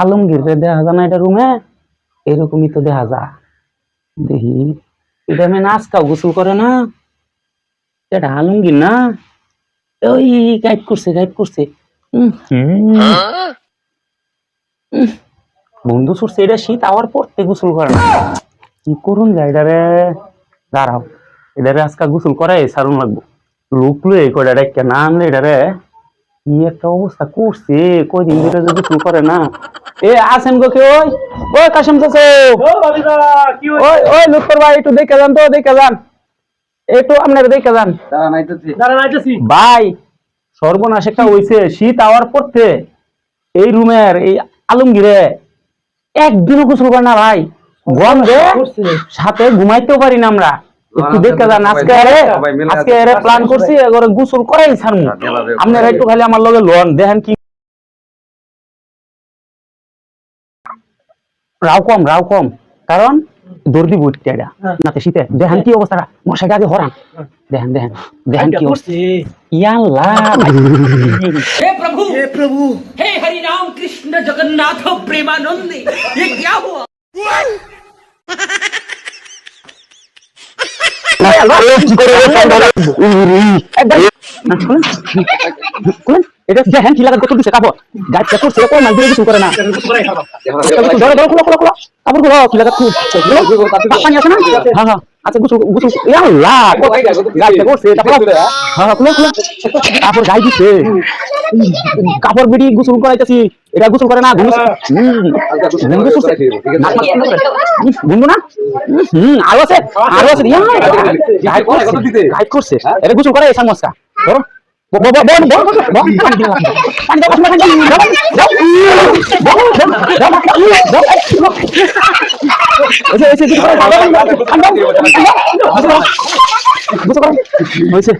আলমগীর দেখা যায় না এটা রুমে, এরকমই তো দেখা যায়। দেখি এটা আমি নাচকাও গোসল করে না, এটা আলমগীর না? ওই গাইড করছে গাইড করছে। বন্ধু সরছে, এটা শীত আওয়ার পড়তে গোসল করে না, কি করুন যায় এটারে? দাঁড়াও, এটারে আজকে গোসল করাই সারুন লাগবো। লোক লুয়ে কয়টা ডাক্কা না আনলে এটারে কি একটা অবস্থা করছে, কয়দিন ধরে যদি গোসল করে না। এ আসেন গো কে? ওই ওই কাশেম চাচা, ওই ওই লুৎফর ভাই একটু দেখে যান তো, দেখে যান একটু, আপনারা দেখে যান। ভাই সর্বনাশ একটা হইছে, শীত আওয়ার পড়তে এই রুমের এই আলমগীরে একদিনও গোসল করে না ভাই, গন্ধে সাথে ঘুমাইতেও পারি না আমরা। একটু দেখে যান, আজকে আজকে প্ল্যান করছি এবারে গোসল করাই ছাড়মু। আপনারা একটু খালি আমার লগে লোন দেখেন কি রাও কম, কারণ দর্দি বুটটা এটা নাতে শীতে দেখেন কি অবস্থা, মশাকে আগে হরান। দেখেন দেখেন দেখেন কি অবস্থা, ইয়াল্লাহ। हे प्रभु हे हरि राम कृष्ण जगन्नाथ प्रेमानंद, ये क्या हुआ? এটা দেখেন কি লাগা কত দিছে কাপড়, গাছ কাপড় সেটা কোন মাল দিয়ে কিছু করে না। ধরো ধরো খোলো খোলো খোলো কাপড় গুলো কি লাগা খুব পানি আছে না? হ্যাঁ হ্যাঁ আচ্ছা গোসল গোসল, ইয়া আল্লাহ গাছ করছে তারপর হ্যাঁ হ্যাঁ খোলো খোলো কাপড় গায়ে দিছে, কাপড় বিড়ি গোসল করাইতেছি, এটা গোসল করে না ঘুম ঘুমবো না। আরো আছে আরো আছে, গাইড করছে এটা গোসল করে সমস্যা। ধরো হয়েছে